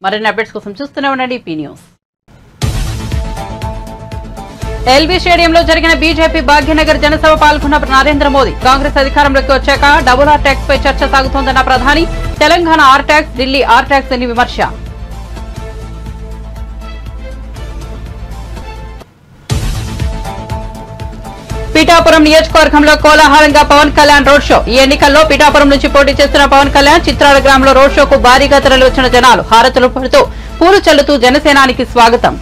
మరిన్ని అప్డేట్స్ కోసం చూస్తూనే ఉండండి పీ న్యూస్. ఎల్బీ స్టేడియంలో జరిగిన బీజేపీ భాగ్యనగర్ జనసభ పాల్గొన్న నరేంద్ర మోదీ. కాంగ్రెస్ అధికారంలోకి వచ్చాక డబుల్ ఆర్ ట్యాక్స్ పై చర్చ సాగుతోందన్న ప్రధాని. Telangana R tax, Delhi R tax అని విమర్శ. పిఠాపురం నియోజకవర్గంలో కోలాహలంగా పవన్ కళ్యాణ్ రోడ్ షో. ఈ ఎన్నికల్లో పిఠాపురం నుంచి పోటీ చేస్తున్న పవన్ కళ్యాణ్ చిత్రాల గ్రామంలో రోడ్ షోకు భారీగా తరలివచ్చిన జనాలు హారతులు పడుతూ పూలు చల్లుతూ జనసేనానికి స్వాగతం.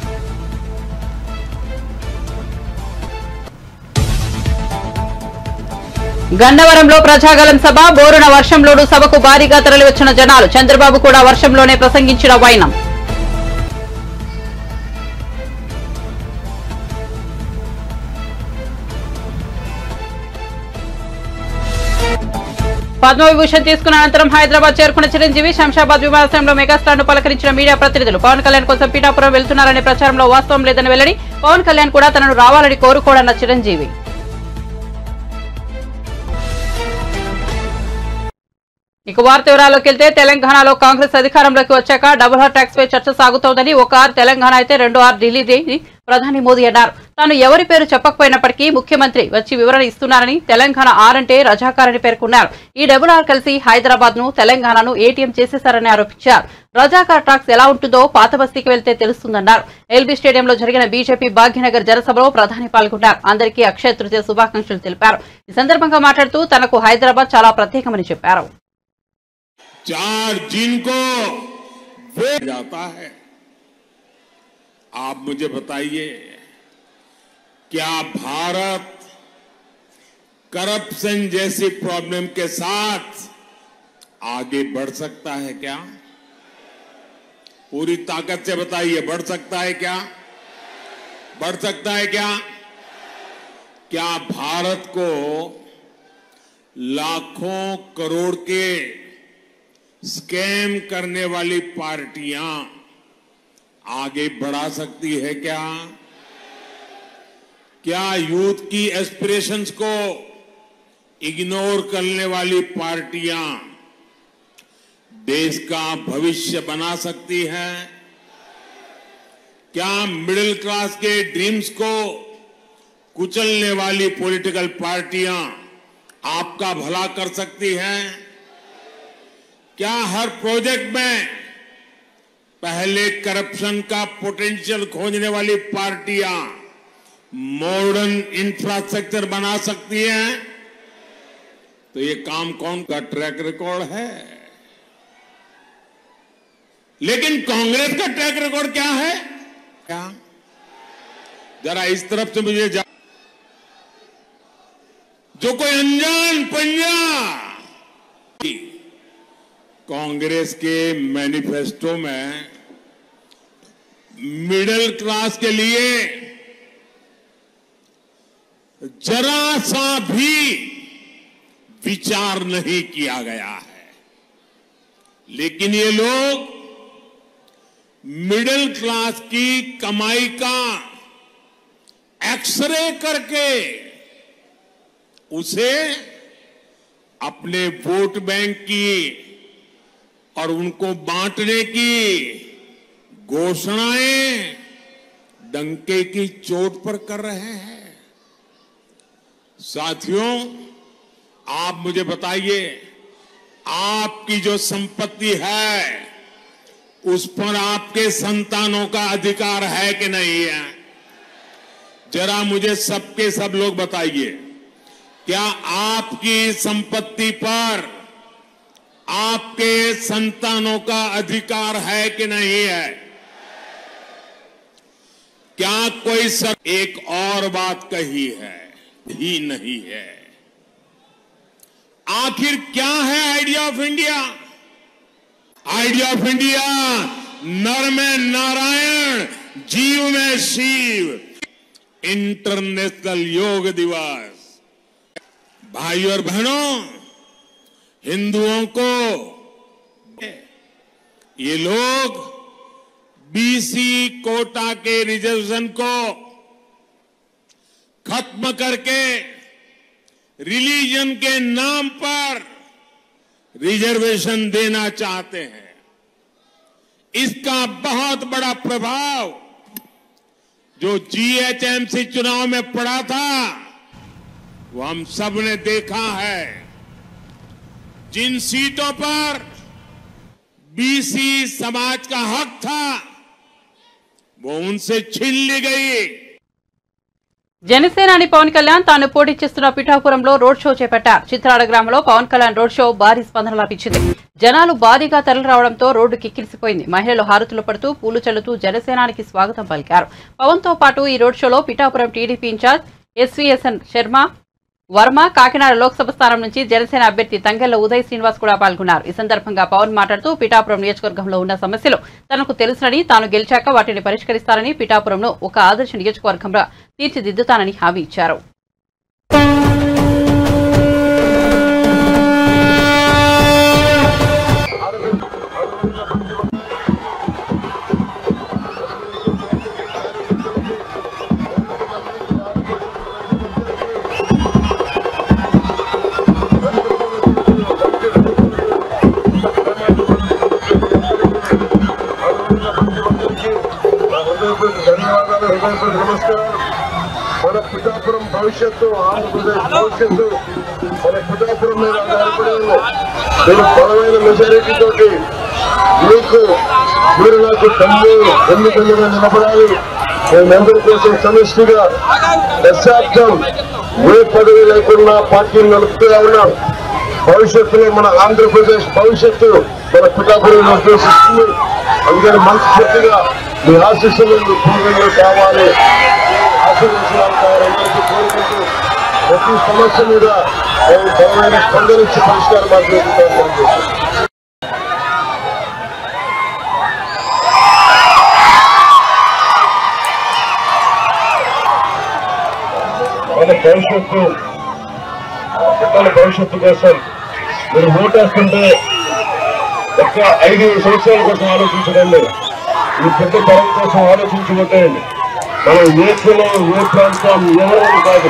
గన్నవరంలో ప్రజాగలం సభ. బోరున వర్షంలోనూ సభకు భారీగా తరలివచ్చిన జనాలు. చంద్రబాబు కూడా వర్షంలోనే ప్రసంగించిన వైనం. పద్మవిభూషణ్ తీసుకున్న అనంతరం హైదరాబాద్ చేరుకున్న చిరంజీవి శంషాబాద్ విమానాశ్రయంలో మెగాస్టార్ ను పలకరించిన మీడియా ప్రతినిధులు. పవన్ కళ్యాణ్ కోసం పీఠాపురం వెళ్తున్నారనే ప్రచారంలో వాస్తవం లేదని వెల్లడి. పవన్ కళ్యాణ్ కూడా తనను రావాలని కోరుకోడన్న చిరంజీవి. ఇక వార్త వివరాల్లోకి వెళ్తే తెలంగాణలో కాంగ్రెస్ అధికారంలోకి వచ్చాక డబుల్ ఆర్ ట్యాక్స్ పై చర్చ సాగుతోందని. ఒక ఆర్ తెలంగాణ అయితే 2 ఆర్ ఢిల్లీ ప్రధాని మోదీ అన్నారు. తాను ఎవరి పేరు చెప్పకపోయినప్పటికీ ముఖ్యమంత్రి వచ్చి వివరణ ఇస్తున్నారని. తెలంగాణ ఆర్ అంటే రజాకారని పేర్కొన్నారు. ఈ డబుల్ ఆర్ కలిసి హైదరాబాద్ ను తెలంగాణను ఏటీఎం చేసేశారని ఆరోపించారు. రజాకార్ టాక్స్ ఎలా ఉంటుందో పాత బస్తీకి వెళ్తే తెలుస్తుందన్నారు. ఎల్బీ స్టేడియంలో జరిగిన బీజేపీ భాగ్యనగర్ జనసభలో ప్రధాని పాల్గొన్నారు. అందరికీ అక్షయ తృతీయ శుభాకాంక్షలు తెలిపారు. ఈ సందర్భంగా మాట్లాడుతూ తనకు హైదరాబాద్ చాలా ప్రత్యేకమని చెప్పారు. 4 जून को वोट जाता है। आप मुझे बताइए, क्या भारत करप्शन जैसी प्रॉब्लम के साथ आगे बढ़ सकता है क्या? पूरी ताकत से बताइए, बढ़ सकता है क्या? बढ़ सकता है क्या? क्या भारत को लाखों करोड़ के स्कैम करने वाली पार्टियां आगे बढ़ा सकती है क्या? क्या यूथ की एस्पिरेशंस को इग्नोर करने वाली पार्टियां देश का भविष्य बना सकती हैं? क्या मिडिल क्लास के ड्रीम्स को कुचलने वाली पॉलिटिकल पार्टियां आपका भला कर सकती हैं? क्या हर प्रोजेक्ट में पहले करप्शन का पोटेंशियल खोजने वाली पार्टियां मॉडर्न इंफ्रास्ट्रक्चर बना सकती हैं? तो ये काम कौन का ट्रैक रिकॉर्ड है? लेकिन कांग्रेस का ट्रैक रिकॉर्ड क्या है? क्या जरा इस तरफ से मुझे जो कोई अनजान पंजा कांग्रेस के मैनिफेस्टो में मिडिल क्लास के लिए जरा सा भी विचार नहीं किया गया है। लेकिन ये लोग मिडिल क्लास की कमाई का एक्सरे करके उसे अपने वोट बैंक की और उनको बांटने की घोषणाएं डंके की चोट पर कर रहे हैं। साथियों, आप मुझे बताइए, आपकी जो संपत्ति है उस पर आपके संतानों का अधिकार है कि नहीं है? जरा मुझे सबके सब लोग बताइए, क्या आपकी संपत्ति पर आपके संतानों का अधिकार है कि नहीं है? क्या कोई एक और बात कही है ही नहीं है? आखिर क्या है idea of India? Idea of India नर में नारायण, जीव में शिव। इंटरनेशनल योग दिवस। भाई और बहनों, हिंदुओं को ये लोग बीसी कोटा के रिजर्वेशन को खत्म करके रिलीजन के नाम पर रिजर्वेशन देना चाहते हैं। इसका बहुत बड़ा प्रभाव जो जीएचएमसी चुनाव में पड़ा था वो हम सब ने देखा है। जिन सीटों पर बीसी समाज का हक था वो उनसे छीन ली गई। జనసేనాని పవన్ కళ్యాణ్ తాను పోటీ చేస్తున్న పిఠాపురంలో రోడ్ షో చేపట్టారు. చిత్రాడ గ్రామంలో పవన్ కళ్యాణ్ రోడ్ షో భారీ స్పందన లభించింది. జనాలు భారీగా తరలి రావడంతో రోడ్డు కిక్కిరిసిపోయింది. మహిళలు హారతులు పడుతూ పూలు చల్లుతూ జనసేనానికి స్వాగతం పలికారు. పవన్ తో పాటు ఈ రోడ్ షోలో Pithapuram TDP incharge SVSN Varma, Kakinada Lok Sabha స్థానం నుంచి జనసేన అభ్యర్థి తంగెళ్ల ఉదయ్ శ్రీనివాస్ కూడా పాల్గొన్నారు. ఈ సందర్భంగా పవన్ మాట్లాడుతూ పిఠాపురం నియోజకవర్గంలో ఉన్న సమస్యలు తనకు తెలుసునని, తాను గెలిచాక వాటిని పరిష్కరిస్తారని, పిఠాపురంను ఒక ఆదర్శ నియోజకవర్గంగా తీర్చిదిద్దుతానని హామీ ఇచ్చారు. నమస్కారం. మన పిఠాపురం భవిష్యత్తు, ఆంధ్రప్రదేశ్ భవిష్యత్తు మన పిఠాపురం మీద ఆధారపడి నేను బలమైన మెజారిటీ తోటి మీరు నాకు ఎన్నికలుగా నిలబడాలి. మేమందరి కోసం సమిష్టిగా దశాబ్దం ఏ పదవి లేకుండా పార్టీని నడుపుతూ ఉన్నాం. భవిష్యత్తులో మన ఆంధ్రప్రదేశ్ భవిష్యత్తు మన పిఠాపురం ఉద్దేశిస్తుంది. అందుకని మనస్ఫూర్తిగా మీ ఆశీస్సులు పూర్వీకులు కావాలి, ఆశీర్వచనాలు కావాలని కోరుకుంటూ ప్రతి సమస్య మీద బలమైన స్పందనిచ్చి పరిష్కార మార్గం మన భవిష్యత్తు, పిల్లల భవిష్యత్తు కోసం మీరు ఓటేస్తుంటే ఒక్క 5 సంవత్సరాల కోసం ఆలోచించకండి, ఈ పెద్ద తరం కోసం ఆలోచించుకుంటేయండి. మనం ఏ కులం, ఏ ప్రాంతం, ఎవరైనా కాదు,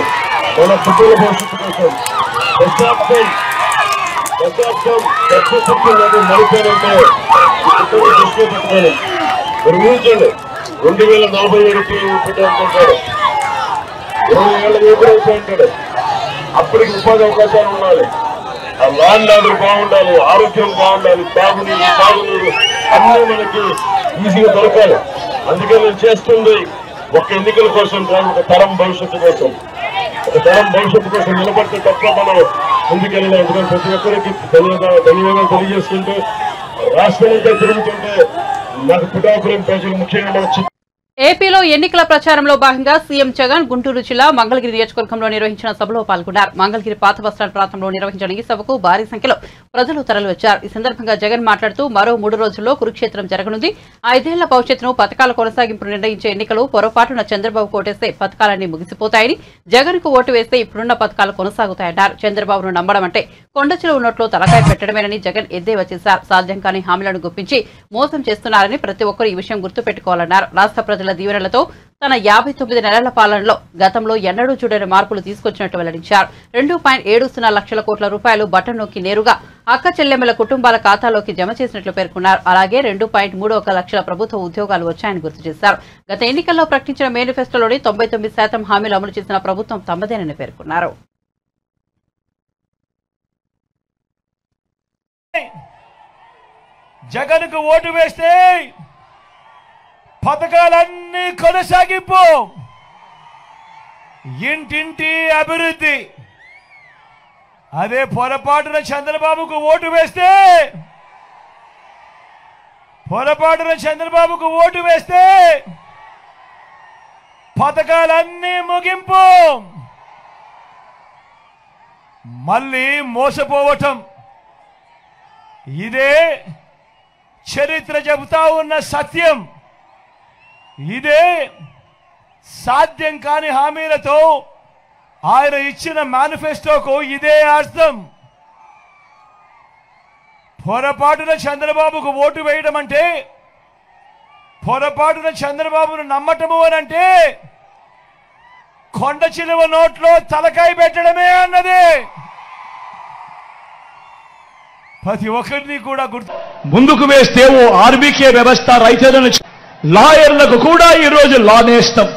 మన పిల్లల భవిష్యత్తు కోసం దశాబ్దం పెద్ద శక్తి నడిపారంటే దృష్టిలో పెట్టుకోండి. మీరు ఊహించండి, 2047 పెట్టాలనుకుంటారు, 20 ఏళ్ళ యువకుడు అంటాడు. అప్పటికి ఉపాధి అవకాశాలు ఉండాలి, ఆ ల్యాండ్ ఆర్డర్ బాగుండాలి, ఆరోగ్యం బాగుండాలి, తాగునీరు అన్నీ మనకి ఈజీగా దొరకాలి. అందుకే నేను చేస్తుంది ఒక ఎన్నికల కోసం కాదు, ఒక తరం భవిష్యత్తు కోసం. ఒక తరం భవిష్యత్తు కోసం నిలబడితే తప్ప మనం ముందుకెళ్ళాలి. అందుకని ప్రతి ఒక్కరికి ధన్యవాదాలు తెలియజేసుకుంటూ రాష్ట్రంలో తిరుగుతుంటే నాకు పిఠాపురం ప్రజలు ముఖ్యంగా మన ఏపీలో ఎన్నికల ప్రచారంలో భాగంగా సీఎం జగన్ గుంటూరు జిల్లా మంగళగిరి నియోజకవర్గంలో నిర్వహించిన సభలో పాల్గొన్నారు. మంగళగిరి పాత బస్టాండ్ ప్రాంతంలో నిర్వహించిన ఈ సభకు భారీ సంఖ్యలో ప్రజలు తరలివచ్చారు. ఈ సందర్భంగా జగన్ మాట్లాడుతూ మరో 3 రోజుల్లో కురుక్షేత్రం జరగనుంది. 5 ఏళ్ల భవిష్యత్తును పథకాల కొనసాగింపు నిర్ణయించే ఎన్నికలు పొరపాటున చంద్రబాబు కోటేస్తే పథకాలన్నీ ముగిసిపోతాయని, జగన్ కు ఓటు వేస్తే ఇప్పుడున్న పథకాలు కొనసాగుతాయన్నారు. చంద్రబాబును నమ్మడం అంటే కొండచిలువ నోట్లో తలకాయ పెట్టడమేనని జగన్ ఎద్దేవా చేశారు. సాధ్యం కాని హామీలను గుప్పించి మోసం చేస్తున్నారని ప్రతి ఒక్కరూ ఈ విషయం గుర్తుపెట్టుకోవాలన్నారు. రాష్ట్ర ప్రజల దీవెనలతో తన 59 నెలల పాలనలో గతంలో ఎన్నడూ చూడని మార్పులు తీసుకొచ్చినట్టు వెల్లడించారు. 2.70 లక్షల కోట్ల రూపాయలు బటన్ నొక్కి నేరుగా అక్క చెల్లెమ్మల కుటుంబాల ఖాతాలోకి జమ చేసినట్లు పేర్కొన్నారు. అలాగే 2.31 లక్షల ప్రభుత్వ ఉద్యోగాలు వచ్చాయని గుర్తు చేశారు. గత ఎన్నికల్లో ప్రకటించిన మేనిఫెస్టోలోని 99% హామీలు అమలు చేసిన ప్రభుత్వం తమదేనని పేర్కొన్నారు. జగన్కు ఓటు వేస్తే పథకాలన్నీ కొనసాగింపు, ఇంటింటి అభివృద్ధి. అదే పొరపాటున చంద్రబాబుకు ఓటు వేస్తే పథకాలన్నీ ముగింపు, మళ్ళీ మోసపోవటం. ఇదే చరిత్ర చెబుతా ఉన్న సత్యం. ఇదే సాధ్యం కాని హామీలతో ఆయన ఇచ్చిన మేనిఫెస్టోకు ఇదే అర్థం. పొరపాటున చంద్రబాబుకు ఓటు వేయడం అంటే, పొరపాటున చంద్రబాబును నమ్మటము అనంటే కొండ చిలువ నోట్లో తలకాయ పెట్టడమే అన్నది. ప్రతి ఒక్కరిని కూడా ముందుకు వేస్తే ఓ ఆర్బీకే వ్యవస్థ రైతులను లాయర్లకు కూడా ఈరోజు లా నేస్తం.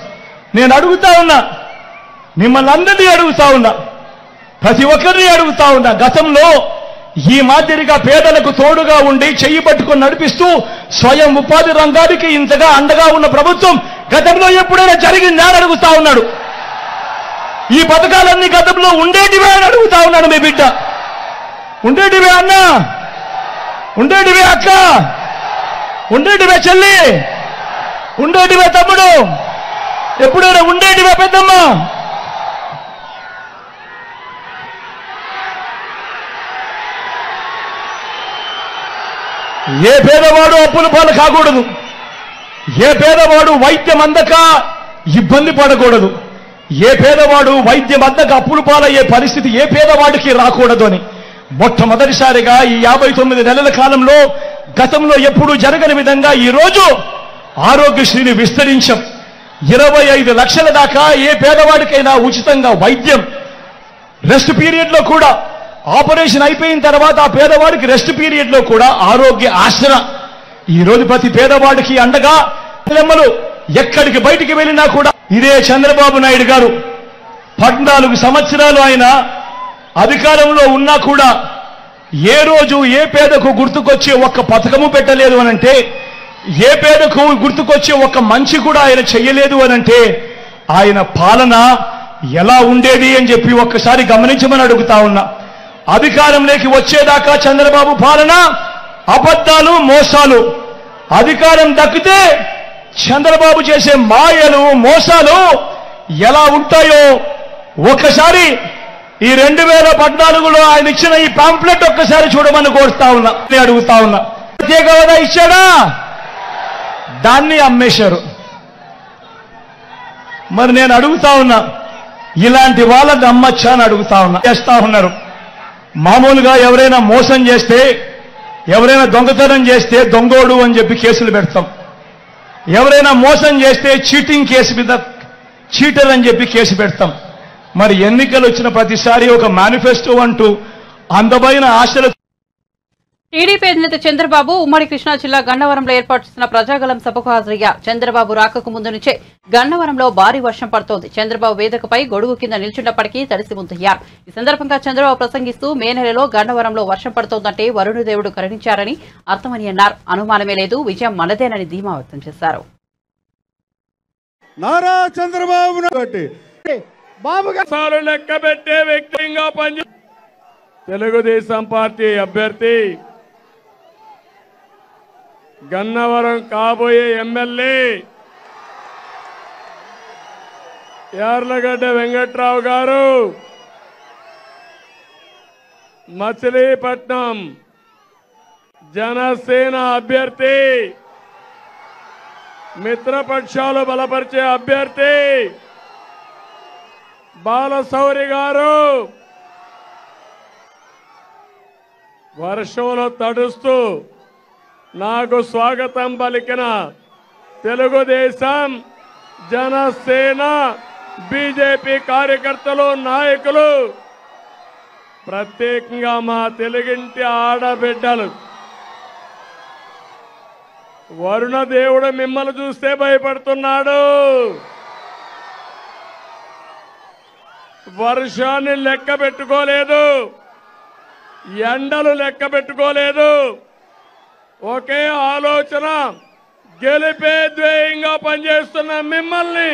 నేను అడుగుతా ఉన్నా, మిమ్మల్ని అందరినీ అడుగుతా ఉన్నా, ప్రతి ఒక్కరిని అడుగుతా ఉన్నా, గతంలో ఈ మాదిరిగా పేదలకు తోడుగా ఉండి చెయ్యి పట్టుకొని నడిపిస్తూ స్వయం ఉపాధి రంగానికి ఇంతగా అండగా ఉన్న ప్రభుత్వం గతంలో ఎప్పుడైనా జరిగిందా అని అడుగుతా ఉన్నాడు. ఈ పథకాలన్నీ గతంలో ఉండేటివే అని అడుగుతా ఉన్నాడు. మీ బిడ్డ ఉండేటివే అన్నా, ఉండేటివే అక్క, ఉండేటివే చెల్లి, ఉండేటివే తమ్ముడు, ఎప్పుడైనా ఉండేటివే పెద్దమ్మ. ఏ పేదవాడు అప్పుల పాలు కాకూడదు, ఏ పేదవాడు వైద్యం అందక ఇబ్బంది పడకూడదు, ఏ పేదవాడు వైద్యం అందక అప్పుల పాలయ్యే పరిస్థితి ఏ పేదవాడికి రాకూడదు అని మొట్టమొదటిసారిగా ఈ 59 నెలల కాలంలో గతంలో ఎప్పుడూ జరగని విధంగా ఈరోజు ఆరోగ్యశ్రీని విస్తరించాం. 25 లక్షల దాకా ఏ పేదవాడికైనా ఉచితంగా వైద్యం, రెస్ట్ పీరియడ్ లో కూడా ఆపరేషన్ అయిపోయిన తర్వాత ఆ పేదవాడికి రెస్ట్ పీరియడ్ లో కూడా ఆరోగ్య ఆసరా. ఈ రోజు ప్రతి పేదవాడికి అండగా పిల్లలు ఎక్కడికి బయటికి వెళ్ళినా కూడా ఇదే చంద్రబాబు నాయుడు గారు 14 సంవత్సరాలు ఆయన అధికారంలో ఉన్నా కూడా ఏ రోజు ఏ పేదకు గుర్తుకొచ్చే ఒక్క పథకము పెట్టలేదు అనంటే, ఏ పేదకు గుర్తుకొచ్చే ఒక్క మంచి కూడా ఆయన చెయ్యలేదు అనంటే ఆయన పాలన ఎలా ఉండేది అని చెప్పి ఒక్కసారి గమనించమని అడుగుతా ఉన్నా. అధికారంలోకి వచ్చేదాకా చంద్రబాబు పాలన అబద్ధాలు, మోసాలు. అధికారం దక్కితే చంద్రబాబు చేసే మాయలు, మోసాలు ఎలా ఉంటాయో ఒక్కసారి ఈ 2014లో ఆయన ఇచ్చిన ఈ పాంప్లెట్ ఒక్కసారి చూడమని కోరుతా ఉన్నా, అడుగుతా ఉన్నా. ప్రత్యేక హోదా ఇచ్చాడా? దాన్ని అమ్మేశారు. మరి నేను అడుగుతా ఉన్నా, ఇలాంటి వాళ్ళని నమ్మచ్చా అని అడుగుతా ఉన్నా. చేస్తా ఉన్నారు. మామూలుగా ఎవరైనా మోసం చేస్తే, ఎవరైనా దొంగతనం చేస్తే దొంగోడు అని చెప్పి కేసులు పెడతాం. ఎవరైనా మోసం చేస్తే చీటింగ్ కేసు మీద చీటర్ అని చెప్పి కేసు పెడతాం. మరి ఎన్నికలు వచ్చిన ప్రతిసారి ఒక మేనిఫెస్టో అంటూ అందమైన ఆశలు. టీడీపీ అధినేత చంద్రబాబు ఉమ్మడి కృష్ణా జిల్లా గన్నవరంలో ఏర్పాటు చేసిన ప్రజాగలం సభకు హాజరయ్యారు. చంద్రబాబు రాకకు ముందు నుంచే గన్నవరంలో భారీ వర్షం పడుతోంది. చంద్రబాబు వేదికపై గొడుగు కింద నిల్చున్నప్పటికీ తడిసి ముందయ్యారు. ఈ సందర్భంగా చంద్రబాబు ప్రసంగిస్తూ మే నెలలో గన్నవరంలో వర్షం పడుతోందంటే వరుణదేవుడు కరుణించారని అర్థమని అన్నారు. అనుమానమే లేదు, విజయం మనదేనని ధీమా వ్యక్తం చేశారు. నారా చంద్రబాబు లెక్క పెట్టే వ్యక్తిగా తెలుగుదేశం పార్టీ అభ్యర్థి, గన్నవరం కాబోయే ఎమ్మెల్యే యార్లగడ్డ వెంకట్రావు గారు మచిలీపట్నం జనసేన అభ్యర్థి, మిత్రపక్షాలు బలపరిచే అభ్యర్థి బాలశౌరి గారు వర్షంలో తడుస్తూ నాకు స్వాగతం పలికిన తెలుగుదేశం, జనసేన, బీజేపీ కార్యకర్తలు, నాయకులు, ప్రత్యేకంగా మా తెలుగింటి ఆడబిడ్డలు, వరుణదేవుడు మిమ్మల్ని చూస్తే భయపడుతున్నాడు. వర్షాన్ని లెక్క పెట్టుకోలేదు, ఎండలు లెక్క పెట్టుకోలేదు. ఒకే ఆలోచన, గెలిపే ధ్యేయంగా పనిచేస్తున్న మిమ్మల్ని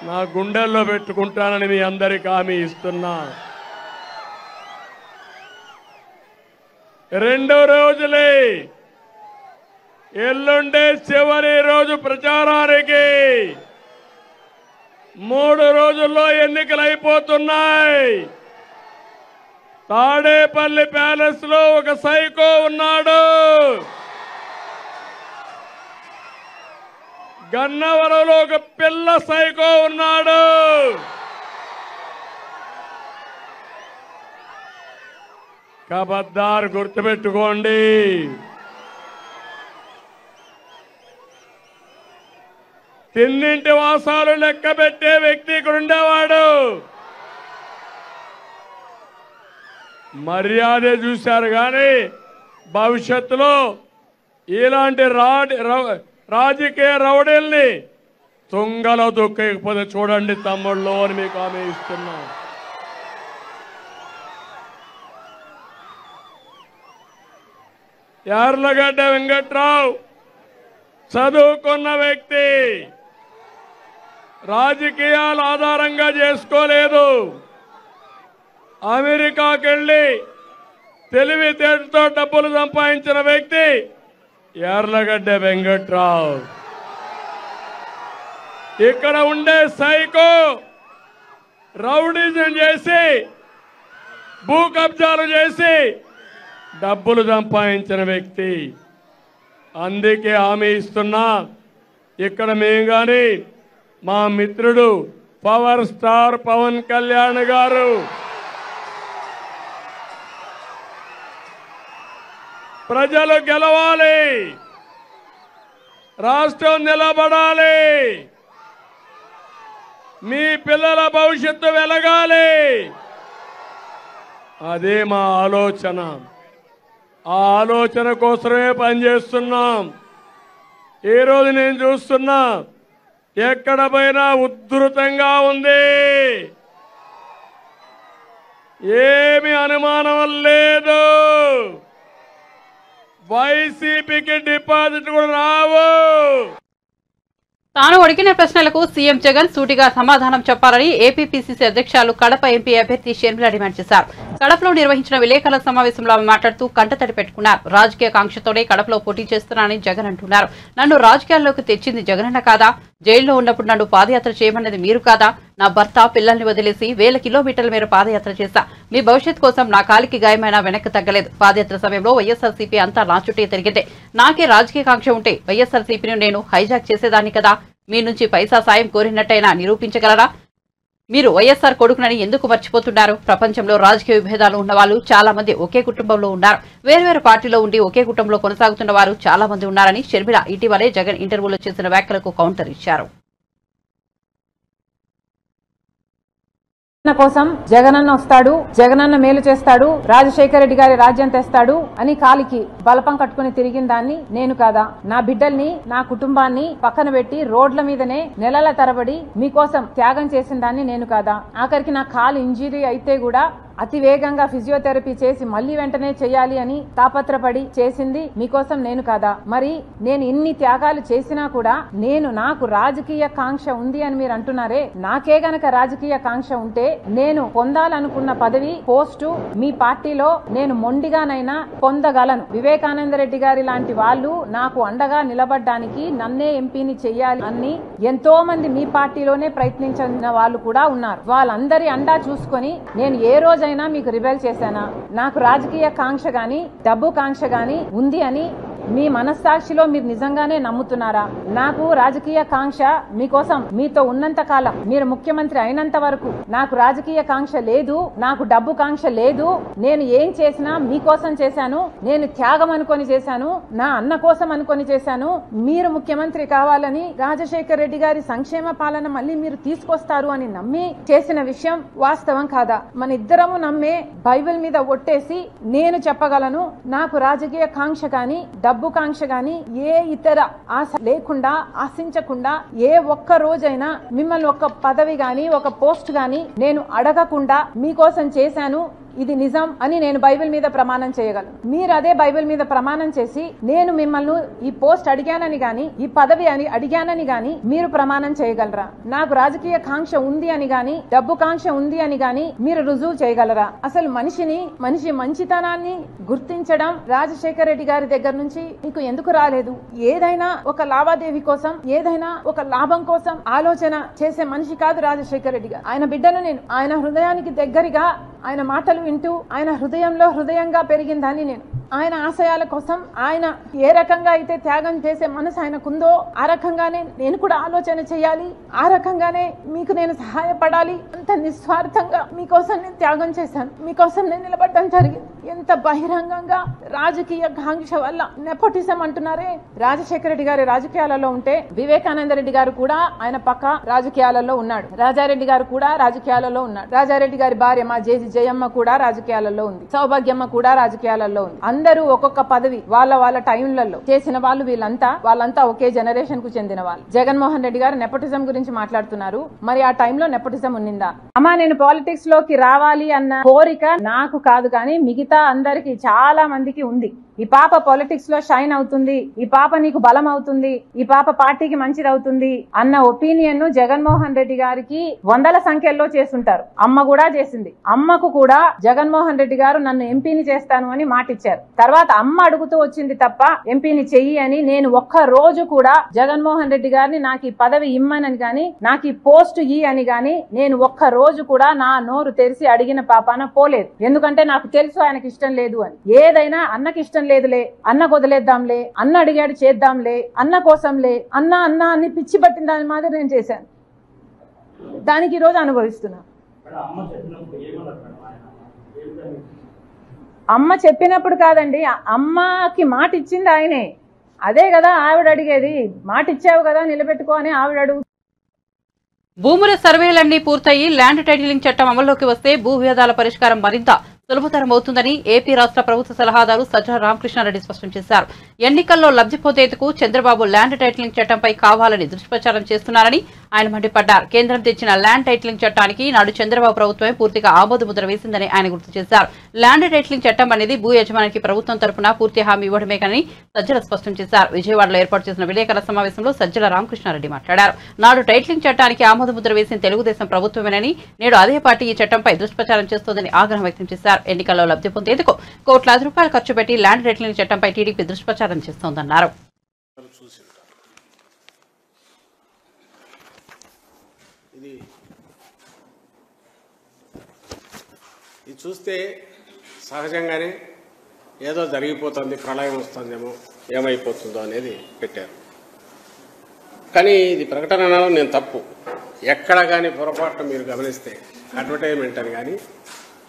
నా గుండెల్లో పెట్టుకుంటానని మీ అందరికీ హామీ ఇస్తున్నా. 2 రోజులే, ఎల్లుండే చివరి రోజు ప్రచారానికి. 3 రోజుల్లో ఎన్నికలు అయిపోతున్నాయి. తాడేపల్లి ప్యాలెస్ లో ఒక సైకో ఉన్నాడు. గన్నవరంలో ఒక పిల్ల సైకో ఉన్నాడు. కబద్దార్ గుర్తుపెట్టుకోండి. తిన్నింటి వాసాలు లెక్క పెట్టే వ్యక్తి ఇక్కడ ఉండేవాడు. మర్యాదే చూశారు కానీ భవిష్యత్తులో ఇలాంటి రాజకీయ రౌడీల్ని తుంగలో దొక్కకపోతే చూడండి తమ్ముళ్ళు అని మీకు హామీ ఇస్తున్నాం. యార్లగడ్డ వెంకట్రావు చదువుకున్న వ్యక్తి, రాజకీయాలు ఆధారంగా చేసుకోలేదు. అమెరికాకి వెళ్ళి తెలివితేటతో డబ్బులు సంపాదించిన వ్యక్తి యార్లగడ్డ వెంకట్రావు. ఇక్కడ ఉండే సైకో రౌడీజం చేసి భూ కబ్జాలు చేసి డబ్బులు సంపాదించిన వ్యక్తి. అందుకే హామీ ఇస్తున్నా, ఇక్కడ మేము కానీ మా మిత్రుడు పవర్ స్టార్ పవన్ కళ్యాణ్ గారు ప్రజలు గెలవాలి, రాష్ట్రం నిలబడాలి, మీ పిల్లల భవిష్యత్తు వెలగాలి, అదే మా ఆలోచన. ఆ ఆలోచన కోసమే పనిచేస్తున్నాం. ఈరోజు నేను చూస్తున్నా ఎక్కడ పోయినా ఉధృతంగా ఉంది, ఏమి అనుమానం లేదు. వైసీపీకి డిపాజిట్ కూడా రావు. తాను అడిగిన ప్రశ్నలకు సీఎం జగన్ సూటిగా సమాధానం చెప్పాలని ఏపీపీసీసీ అధ్యక్షులు కడప ఎంపీ అభ్యర్థి షర్మిల డిమాండ్ చేశారు. కడపలో నిర్వహించిన విలేకరుల సమావేశంలో ఆమె మాట్లాడుతూ కంటతడి పెట్టుకున్నారు. రాజకీయ కాంక్షతోనే కడపలో పోటీ చేస్తున్నానని జగన్ అంటున్నారు. నన్ను రాజకీయాల్లోకి తెచ్చింది జగనన్న కాదా? జైల్లో ఉన్నప్పుడు నన్ను పాదయాత్ర చేయమన్నది మీరు కాదా? నా భర్త పిల్లల్ని వదిలేసి 1000 కిలోమీటర్ల మేర పాదయాత్ర చేశా. మీ భవిష్యత్ కోసం నా కాలికి గాయమైనా వెనక్కి తగ్గలేదు. పాదయాత్ర సమయంలో వైఎస్ఆర్సీపీ అంతా నా చుట్టే తిరిగిందే. నాకే రాజకీయ కాంక్ష ఉంటే వైఎస్ఆర్సీపీని నేను హైజాక్ చేసేదాన్ని కదా. మీ నుంచి పైసా సాయం కోరినట్టయినా నిరూపించగలరా? మీరు వైఎస్ఆర్ కొడుకునని ఎందుకు మర్చిపోతున్నారు? ప్రపంచంలో రాజకీయ విభేదాలు ఉన్న వాళ్ళు చాలా మంది ఒకే కుటుంబంలో ఉన్నారు. వేర్వేరు పార్టీలో ఉండి ఒకే కుటుంబంలో కొనసాగుతున్న వారు చాలా మంది ఉన్నారని షర్మిల ఇటీవలే జగన్ ఇంటర్వ్యూలో చేసిన వ్యాఖ్యలకు కౌంటర్ ఇచ్చారు. కోసం జగనన్న వస్తాడు, జగనన్న మేలు చేస్తాడు, రాజశేఖర రెడ్డి గారి రాజ్యం తెస్తాడు అని కాలికి బలపం కట్టుకుని తిరిగిన దాన్ని నేను కాదా? నా బిడ్డల్ని, నా కుటుంబాన్ని పక్కన పెట్టి రోడ్ల మీదనే నెలల తరబడి మీకోసం త్యాగం చేసిన దాన్ని నేను కాదా? ఆఖరికి నా కాలు ఇంజరీ అయితే కూడా అతి వేగంగా ఫిజియోథెరపీ చేసి మళ్లీ వెంటనే చేయాలి అని తాపత్రపడి చేసింది మీకోసం నేను కాదా? మరి నేను ఇన్ని త్యాగాలు చేసినా కూడా నాకు రాజకీయ కాంక్ష ఉంది అని మీరు అంటున్నారే, నాకే గనక రాజకీయ కాంక్ష ఉంటే నేను పొందాలనుకున్న పదవి, పోస్టు మీ పార్టీలో నేను మొండిగానైనా పొందగలను. వివేకానంద రెడ్డి గారి లాంటి వాళ్ళు నాకు అండగా నిలబడ్డానికి నన్నే ఎంపీని చెయ్యాలి అని ఎంతో మంది మీ పార్టీలోనే ప్రయత్నించిన వాళ్ళు కూడా ఉన్నారు. వాళ్ళందరి అండా చూసుకొని నేను ఏ రోజైనా మీకు రిబెల్ చేశానా? నాకు రాజకీయ కాంక్ష గాని డబ్బు కాంక్ష గాని ఉంది అని మీ మనస్సాక్షిలో మీరు నిజంగానే నమ్ముతున్నారా? నాకు రాజకీయ కాంక్ష మీకోసం మీతో ఉన్నంత కాలం, మీరు ముఖ్యమంత్రి అయినంత వరకు నాకు రాజకీయ కాంక్ష లేదు, నాకు డబ్బు కాంక్ష లేదు. నేను ఏం చేసినా మీకోసం చేశాను, నేను త్యాగం అనుకొని చేశాను, నా అన్న కోసం అనుకొని చేశాను. మీరు ముఖ్యమంత్రి కావాలని, రాజశేఖర రెడ్డి గారి సంక్షేమ పాలన మళ్ళీ మీరు తీసుకొస్తారు అని నమ్మి చేసిన విషయం వాస్తవం కాదా? మన ఇద్దరము నమ్మే బైబిల్ మీద ఒట్టేసి నేను చెప్పగలను, నాకు రాజకీయ కాంక్ష గాని డబ్బు కాంక్ష గాని ఏ ఇతర ఆశ లేకుండా, ఆశించకుండా, ఏ ఒక్క రోజైనా మిమ్మల్ని ఒక పదవి గాని ఒక పోస్ట్ గాని నేను అడగకుండా మీకోసం చేశాను, ఇది నిజం అని నేను బైబిల్ మీద ప్రమాణం చేయగలను. మీరు అదే బైబిల్ మీద ప్రమాణం చేసి నేను మిమ్మల్ని ఈ పోస్ట్ అడిగానని గాని, ఈ పదవి అని అడిగానని గాని మీరు ప్రమాణం చేయగలరా? నాకు రాజకీయ కాంక్ష ఉంది అని గాని, డబ్బు కాంక్ష ఉంది అని గాని మీరు రుజువు చేయగలరా? అసలు మనిషి మంచితనాన్ని గుర్తించడం రాజశేఖర రెడ్డి గారి దగ్గర నుంచి మీకు ఎందుకు రాలేదు? ఏదైనా ఒక లావాదేవీ కోసం, ఏదైనా ఒక లాభం కోసం ఆలోచన చేసే మనిషి కాదు రాజశేఖర రెడ్డి గారు. ఆయన బిడ్డను నేను, ఆయన హృదయానికి దగ్గరగా ఆయన మాటలు వింటూ ఆయన హృదయంలో హృదయంగా పెరిగిందని నేను. ఆయన ఆశయాల కోసం ఆయన ఏ రకంగా అయితే త్యాగం చేసే మనసు ఆయనకుందో ఆ రకంగానే నేను కూడా ఆలోచన చేయాలి, ఆ రకంగానే మీకు నేను సహాయపడాలి. అంత నిస్వార్థంగా మీకోసం నేను త్యాగం చేశాను, మీకోసం నేను నిలబడడం జరిగింది. ఎంత బహిరంగంగా రాజకీయ కాంక్ష వల్ల నెపోటిజం అంటున్నారే. రాజశేఖర రెడ్డి గారి రాజకీయాలలో ఉంటే వివేకానంద రెడ్డి గారు కూడా ఆయన పక్క రాజకీయాలలో ఉన్నాడు. రాజారెడ్డి గారు కూడా రాజకీయాలలో ఉన్నాడు. రాజారెడ్డి గారి భార్య మా జయమ్మ కూడా రాజకీయాలలో ఉంది. సౌభాగ్యమ్మ కూడా రాజకీయాలలో ఉంది. అందరూ ఒక్కొక్క పదవి వాళ్ళ టైంలలో చేసిన వాళ్ళు. వాళ్ళంతా ఒకే జనరేషన్ కు చెందిన వాళ్ళు. జగన్మోహన్ రెడ్డి గారు నెపోటిజం గురించి మాట్లాడుతున్నారు. మరి ఆ టైంలో నెపోటిజం ఉన్నిందా? అమ్మా, నేను పాలిటిక్స్ లోకి రావాలి అన్న కోరిక నాకు కాదు, కానీ మిగతా అందరికి చాలా మందికి ఉంది. ఈ పాప పాలిటిక్స్ లో షైన్ అవుతుంది, ఈ పాప నీకు బలం అవుతుంది, ఈ పాప పార్టీకి మంచిది అవుతుంది అన్న ఒపీనియన్ జగన్మోహన్ రెడ్డి గారికి వందల సంఖ్యలో చేస్తుంటారు. అమ్మ కూడా చేసింది. అమ్మకు కూడా జగన్మోహన్ రెడ్డి గారు నన్ను ఎంపీని చేస్తాను అని మాట ఇచ్చారు. తర్వాత అమ్మ అడుగుతూ వచ్చింది తప్ప ఎంపీని చెయ్యి అని నేను ఒక్క రోజు కూడా జగన్మోహన్ రెడ్డి గారిని నాకు ఈ పదవి ఇమ్మనని గాని, నాకు ఈ పోస్ట్ ఇ అని గాని నేను ఒక్క రోజు కూడా నా నోరు తెరిచి అడిగిన పాపాన పోలేదు. ఎందుకంటే నాకు తెలుసు ఆయనకి ఇష్టం లేదు అని. ఏదైనా అన్నకి ఇష్టం లేదులే, అన్న వదిలేద్దాంలే, అన్న అడిగాడు చేద్దాంలే, అన్న కోసంలే, అన్న అని పిచ్చి పట్టిన దాని మాదిరి నేను చేశాను. దానికి ఈరోజు అనుభవిస్తున్నా. అమ్మ చెప్పినప్పుడు కాదండి, అమ్మకి మాట ఇచ్చింది ఆయనే. అదే కదా ఆవిడ అడిగేది. మాట ఇచ్చావు కదా నిలబెట్టుకో అని ఆవిడ అడుగు. భూముల సర్వేలన్నీ పూర్తయి ల్యాండ్ టైటిలింగ్ చట్టం అమల్లోకి వస్తే భూ వివాదాల పరిష్కారం మరింత సులభతరం అవుతుందని ఏపీ రాష్ట్ర ప్రభుత్వ సలహాదారు సజ్జల రామకృష్ణారెడ్డి స్పష్టం చేశారు. ఎన్నికల్లో లబ్ధి పొందేందుకు చంద్రబాబు ల్యాండ్ టైటిలింగ్ చట్టంపై కావాలని దుష్ప్రచారం చేస్తున్నారని ఆయన మండిపడ్డారు. కేంద్రం తెచ్చిన ల్యాండ్ టైటిలింగ్ చట్టానికి నాడు చంద్రబాబు ప్రభుత్వమే పూర్తిగా ఆమోదముద్ర వేసిందని ఆయన గుర్తు చేశారు. ల్యాండ్ టైటిలింగ్ చట్టం అనేది భూ యజమానికి ప్రభుత్వం తరపున పూర్తి హామీ ఇవ్వడమే కానీ సజ్జల స్పష్టం చేశారు. విజయవాడలో ఏర్పాటు చేసిన విలేకరుల సమావేశంలో సజ్జల రామకృష్ణారెడ్డి మాట్లాడారు. నాడు టైటిలింగ్ చట్టానికి ఆమోదముద్ర వేసిన తెలుగుదేశం ప్రభుత్వమేనని, నేడు అదే పార్టీ ఈ చట్టంపై దుష్ప్రచారం చేస్తోందని ఆగ్రహం వ్యక్తం చేశారు. ఎన్నికల్లో లబ్ధి పొందేందుకు కోట్లాది రూపాయలు ఖర్చు పెట్టి ల్యాండ్ టైటిలింగ్ చట్టంపై టీడీపీ దుష్ప్రచారం చేస్తోందన్నారు. ఇది చూస్తే సహజంగానే ఏదో జరిగిపోతుంది, ప్రళయం వస్తుందేమో, ఏమైపోతుందో అనేది పెట్టారు. కానీ ఇది ప్రకటన అనడం నేను తప్పు. ఎక్కడ కానీ పొరపాటు మీరు గమనిస్తే అడ్వర్టైజ్మెంట్ అని కానీ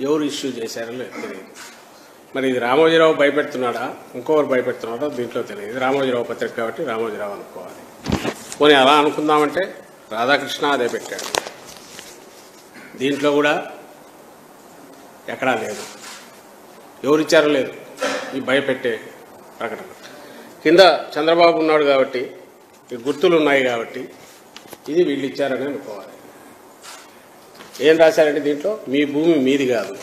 ఎవరు ఇష్యూ చేశారో తెలియదు. మరి ఇది రామోజీరావు భయపెడుతున్నాడా, ఇంకొకరు భయపెడుతున్నాడో దీంట్లో తెలియదు. రామోజీరావు పత్రిక కాబట్టి రామోజీరావు అనుకోవాలి. పోనీ అలా అనుకుందామంటే రాధాకృష్ణ అదే పెట్టాడు. దీంట్లో కూడా ఎక్కడా లేదు, ఎవరిచ్చారో లేదు ఈ భయపెట్టే ప్రకటన. కింద చంద్రబాబు ఉన్నాడు కాబట్టి, ఈ గుర్తులు ఉన్నాయి కాబట్టి ఇది వీళ్ళు ఇచ్చారని అనుకోవాలి. ఏం రాశారంటే దీంట్లో మీ భూమి మీది కాదు,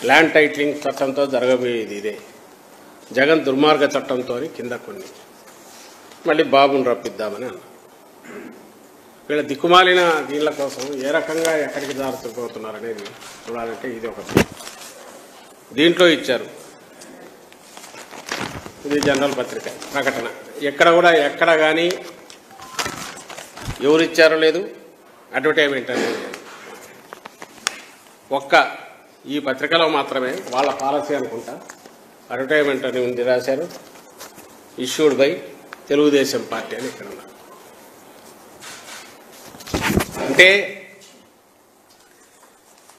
ల్యాండ్ టైటిలింగ్ చట్టంతో జరగబోయేది ఇదే, జగన్ దుర్మార్గ చట్టంతో కింద కొన్ని మళ్ళీ బాబుని రప్పిద్దామని అన్నారు. వీళ్ళ దిక్కుమాలిన దీనిల కోసం ఏ రకంగా ఎక్కడికి జారుతుపోతున్నారనేది చూడాలంటే ఇది ఒకటి. దీంట్లో ఇచ్చారు, ఇది జనరల్ పత్రిక ప్రకటన. ఎక్కడ కానీ ఎవరు ఇచ్చారో లేదు, అడ్వర్టైజ్మెంట్ అనేది లేదు. ఒక్క ఈ పత్రికలో మాత్రమే వాళ్ళ పాలసీ అనుకుంటా అడ్వర్టైజ్మెంట్ అని ఉంది, రాశారు. ఇష్యూడ్ బై తెలుగుదేశం పార్టీ అని ఇక్కడ ఉన్నారు. అంటే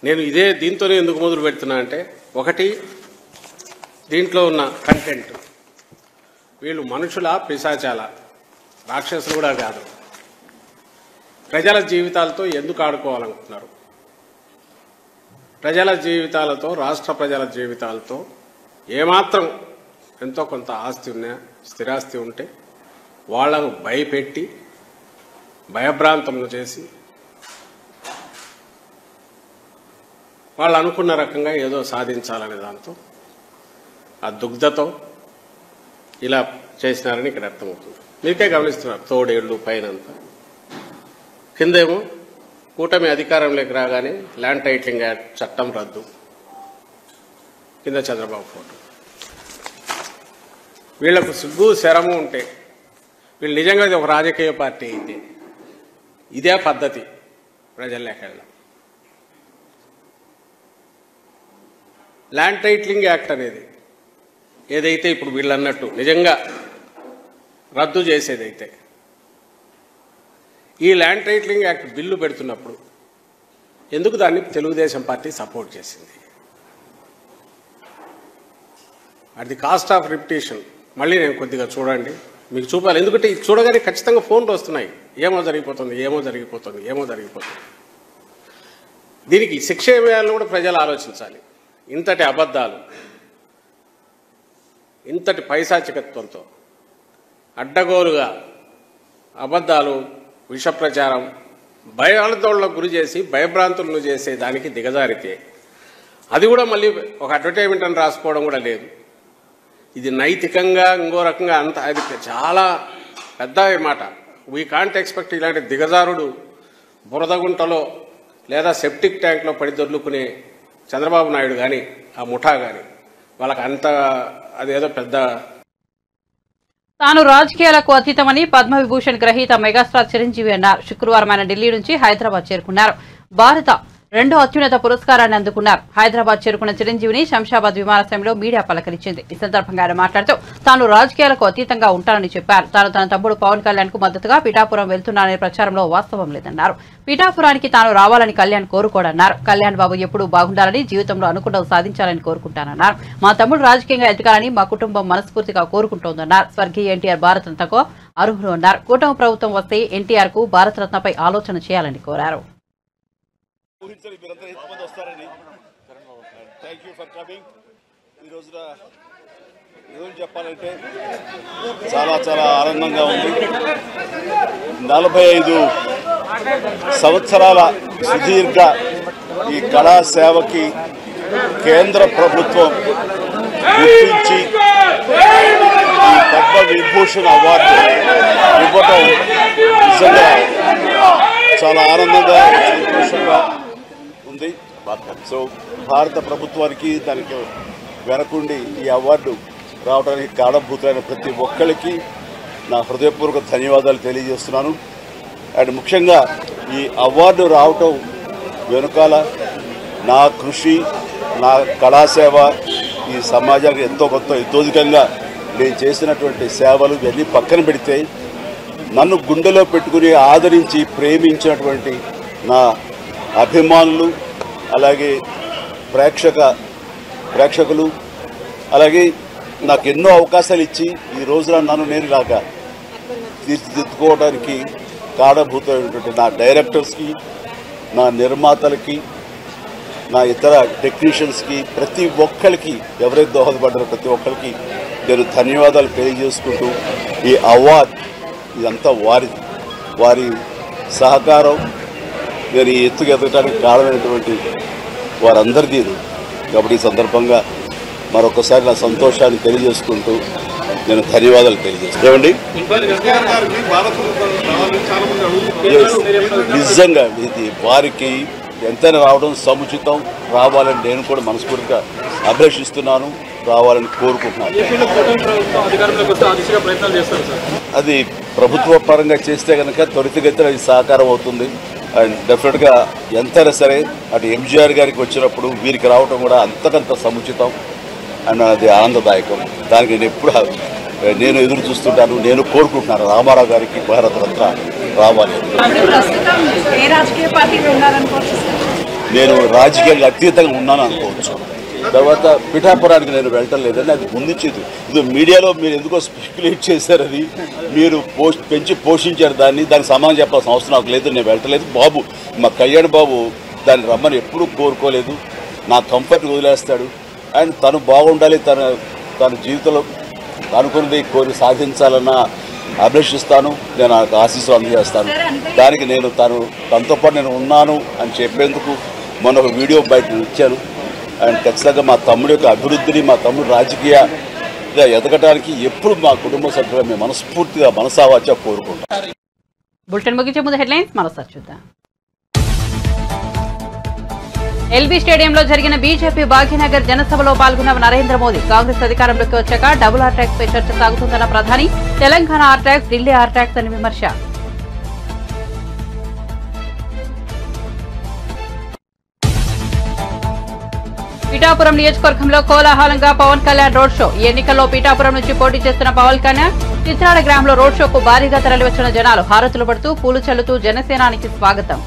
నేను దీంతోనే ఎందుకు మొదలు పెడుతున్నా అంటే, ఒకటి దీంట్లో ఉన్న కంటెంట్, వీళ్ళు మనుషుల పిశాచాల, రాక్షసులు కూడా కాదు. ప్రజల జీవితాలతో ఎందుకు ఆడుకోవాలనుకుంటున్నారు? ప్రజల జీవితాలతో, రాష్ట్ర ప్రజల జీవితాలతో ఏమాత్రం ఎంతో కొంత ఆస్తి ఉన్నా, స్థిరాస్తి ఉంటే వాళ్లను భయపెట్టి భయభ్రాంతములు చేసి వాళ్ళు అనుకున్న రకంగా ఏదో సాధించాలనే దాంతో ఆ దుగ్ధతో ఇలా చేసినారని ఇక్కడ అర్థమవుతుంది. మీకే గమనిస్తున్నారు. తోడేళ్లు పైనంతా, కిందేమో కూటమి అధికారంలోకి రాగానే ల్యాండ్ టైటిలింగ్ యాక్ట్ చట్టం రద్దు, కింద చంద్రబాబు ఫోటో. వీళ్లకు సిగ్గు శరము ఉంటే, వీళ్ళు నిజంగా ఇది ఒక రాజకీయ పార్టీ అయితే ఇదే పద్ధతి ప్రజల్లోకి వెళ్ళడం. ల్యాండ్ టైటిలింగ్ యాక్ట్ అనేది ఏదైతే ఇప్పుడు వీళ్ళు అన్నట్టు నిజంగా రద్దు చేసేదైతే, ఈ ల్యాండ్ టైటిలింగ్ యాక్ట్ బిల్లు పెడుతున్నప్పుడు ఎందుకు దాన్ని తెలుగుదేశం పార్టీ సపోర్ట్ చేసింది? అది కాస్ట్ ఆఫ్ రిపిటేషన్. మళ్ళీ నేను కొద్దిగా చూడండి, మీకు చూపాలి. ఎందుకంటే ఇది చూడగానే ఖచ్చితంగా ఫోన్లు వస్తున్నాయి, ఏమో జరిగిపోతుంది, ఏమో జరిగిపోతుంది, ఏమో జరిగిపోతుంది. దీనికి శిక్ష వేయాలని కూడా ప్రజలు ఆలోచించాలి. ఇంతటి అబద్ధాలు, ఇంతటి పైశాచికత్వంతో అడ్డగోలుగా అబద్ధాలు, విష ప్రచారం, భయాందోళనకు గురి చేసి భయభ్రాంతులను చేసే దానికి దిగజారితే అది కూడా మళ్ళీ ఒక అడ్వర్టైజ్మెంట్ అని రాసుకోవడం కూడా లేదు. ఇది నైతికంగా ఇంకో రకంగా అంత అది చాలా పెద్ద మాట. వీ కాంట్ ఎక్స్పెక్ట్ ఇలాంటి దిగజారుడు బురదగుంటలో లేదా సెప్టిక్ ట్యాంక్లో పడి దొర్లుకునే చంద్రబాబు నాయుడు కానీ ఆ ముఠా కానీ వాళ్ళకి అంత అదేదో పెద్ద. తాను రాజకీయాలకు అతీతమని పద్మవిభూషణ్ గ్రహీత మెగాస్టార్ చిరంజీవి అన్నారు. శుక్రవారం ఆయన ఢిల్లీ నుంచి హైదరాబాద్ చేరుకున్నారు. భారత రెండో అత్యున్నత పురస్కారాన్ని అందుకున్నారు. హైదరాబాద్ చేరుకున్న చిరంజీవిని శంషాబాద్ విమానాశ్రయంలో మీడియా పలకరించింది. ఈ సందర్భంగా ఆయన మాట్లాడుతూ తాను రాజకీయాలకు అతీతంగా ఉంటానని చెప్పారు. తాను తన తమ్ముడు పవన్ కళ్యాణ్ కు మద్దతుగా పిఠాపురం వెళ్తున్నాననే ప్రచారంలో వాస్తవం లేదన్నారు. పిఠాపురానికి తాను రావాలని కళ్యాణ్ కోరుకోడన్నారు. కళ్యాణ్ బాబు ఎప్పుడూ బాగుండాలని, జీవితంలో అనుకున్నది సాధించాలని కోరుకుంటానన్నారు. మా తమ్ముడు రాజకీయంగా ఎదగాలని మా కుటుంబం మనస్ఫూర్తిగా కోరుకుంటోందన్నారు. స్వర్గీయ ఎన్టీఆర్ భారతరత్నకు అర్హులు అన్నారు. కూటమి ప్రభుత్వం వస్తే ఎన్టీఆర్ కు భారతరత్నపై ఆలోచన చేయాలని కోరారు. మీరంతా ఎంతమంది వస్తారని థ్యాంక్ యూ ఫర్ కమింగ్. ఈ రోజున నిజం చెప్పాలంటే చాలా చాలా ఆనందంగా ఉంది. 45 సంవత్సరాల సుదీర్ఘ ఈ కళా సేవకి కేంద్ర ప్రభుత్వం గుర్తించి ఈ పద్మవిభూషణ్ అవార్డు ఇవ్వటం నిజంగా చాలా ఆనందంగా, సంతోషంగా ఉంది. సో భారత ప్రభుత్వానికి దానికి వెనకుండి ఈ అవార్డు రావడానికి కారణభూతమైన ప్రతి ఒక్కరికి నా హృదయపూర్వక ధన్యవాదాలు తెలియజేస్తున్నాను. అండ్ ముఖ్యంగా ఈ అవార్డు రావటం వెనుకాల నా కృషి, నా కళాసేవ ఈ సమాజానికి ఎంతో కొంత ఇతోధికంగా నేను చేసినటువంటి సేవలు ఇవన్నీ పక్కన పెడితే నన్ను గుండెలో పెట్టుకుని ఆదరించి ప్రేమించినటువంటి నా అభిమానులు, అలాగే ప్రేక్షకులు, అలాగే నాకు ఎన్నో అవకాశాలు ఇచ్చి ఈ రోజున నన్ను నేను ఇలాగా తీర్చిదిద్దుకోవడానికి కారణభూతమైనటువంటి నా డైరెక్టర్స్కి, నా నిర్మాతలకి, నా ఇతర టెక్నీషియన్స్కి, ప్రతి ఒక్కరికి ఎవరైతే దోహదపడ్డారో ప్రతి ఒక్కరికి నేను ధన్యవాదాలు తెలియజేసుకుంటూ ఈ అవార్డు ఇదంతా వారి సహకారం నేను ఈ ఎత్తుకు ఎదగడానికి కారణమైనటువంటి వారందరిదీ. కాబట్టి ఈ సందర్భంగా మరొకసారి నా సంతోషాన్ని తెలియజేసుకుంటూ నేను ధన్యవాదాలు తెలియజేస్తాను. నిజంగా ఇది వారికి ఎంతైనా రావడం సముచితం, రావాలని నేను కూడా మనస్ఫూర్తిగా అభిలషిస్తున్నాను, రావాలని కోరుకుంటున్నాను. అది ప్రభుత్వ పరంగా చేస్తే కనుక త్వరితగతిన అది సహకారం అవుతుంది. అండ్ డెఫినెట్గా ఎంతైనా సరే అటు ఎంజీఆర్ గారికి వచ్చినప్పుడు వీరికి రావడం కూడా అంతకంత సముచితం అండ్ అది ఆనందదాయకం. దానికి నేను ఎదురు చూస్తుంటాను, నేను కోరుకుంటున్నాను రామారావు గారికి భారతరత్న రావాలి. నేను రాజకీయంగా అతీతంగా ఉన్నాను అనుకోవచ్చు. తర్వాత పిఠాపురానికి నేను వెళ్ళటం లేదని అది ముందుచ్చేది. ఇది మీడియాలో మీరు ఎందుకో స్పెక్యులేట్ చేశారని మీరు పెంచి పోషించారు దానికి సమాధానం చెప్పాల్సిన అవసరం నాకు లేదు. నేను వెళ్ళటలేదు. బాబు మా కళ్యాణ్ బాబు దాన్ని రమ్మని ఎప్పుడూ కోరుకోలేదు. నా కంఫర్ట్ని వదిలేస్తాడు. అండ్ తను బాగుండాలి, తన జీవితంలో అనుకున్నది కోరి సాధించాలన్న అభిలషిస్తాను. నేను ఆశీస్సు అందజేస్తాను. దానికి నేను తనతో పాటు నేను ఉన్నాను అని చెప్పేందుకు మొన్న ఒక వీడియో బయట ఇచ్చాను. అండ్ ఖచ్చితంగా మా తమ్ముడి యొక్క అభివృద్ధిని, మా తమ్ముడు రాజకీయంగా ఎదగడానికి ఎప్పుడు మా కుటుంబ సభ్యులు మేము మనస్ఫూర్తిగా మనసావాచ కోరుకుంటాం. బులెటిన్ ముగించే ముందు హెడ్లైన్స్ మరోసారి చూద్దాం. ఎల్బీ స్టేడియంలో జరిగిన బీజేపీ భాగ్యనగర్ జనసభలో పాల్గొన్న నరేంద్ర మోదీ. కాంగ్రెస్ అధికారంలోకి వచ్చాక డబుల్ ఆర్ ట్యాక్స్ పై చర్చ సాగుతుందన్న ప్రధాని. Telangana R tax, Delhi R tax అని విమర్శ. పిఠాపురం నియోజకవర్గంలో కోలాహలంగా పవన్ కళ్యాణ్ రోడ్ షో. ఈ ఎన్నికల్లో పిఠాపురం నుంచి పోటీ చేస్తున్న పవన్ కళ్యాణ్ చిత్రాల గ్రామంలో రోడ్ షోకు భారీగా తరలివచ్చిన జనాలు హారతులు పడుతూ పూలు చల్లుతూ జనసేనానికి స్వాగతం.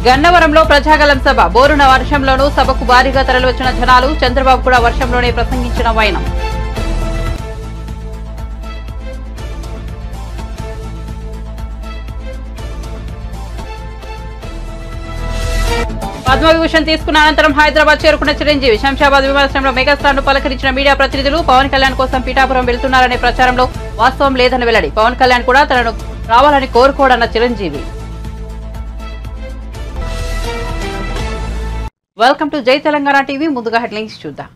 గన్నవరంలో ప్రజాగలం సభ బోరున వర్షంలోనూ సభకు భారీగా తరలివచ్చిన జనాలు చంద్రబాబు కూడా వర్షంలోనే ప్రసంగించిన వైనం. పద్మవిభూషణ్ తీసుకున్న అనంతరం హైదరాబాద్ చేరుకున్న చిరంజీవి శంషాబాద్ విమానాశ్రయంలో మెగాస్టార్ ను పలకరించిన మీడియా ప్రతినిధులు పవన్ కళ్యాణ్ కోసం పిఠాపురం వెళ్తున్నారనే ప్రచారంలో వాస్తవం లేదని వెల్లడి. పవన్ కళ్యాణ్ కూడా తనను రావాలని కోరుకోడన్న చిరంజీవి. వెల్కమ్ టు జై తెలంగాణ టీవీ. ముందుగా హెడ్లైన్స్ చూద్దాం.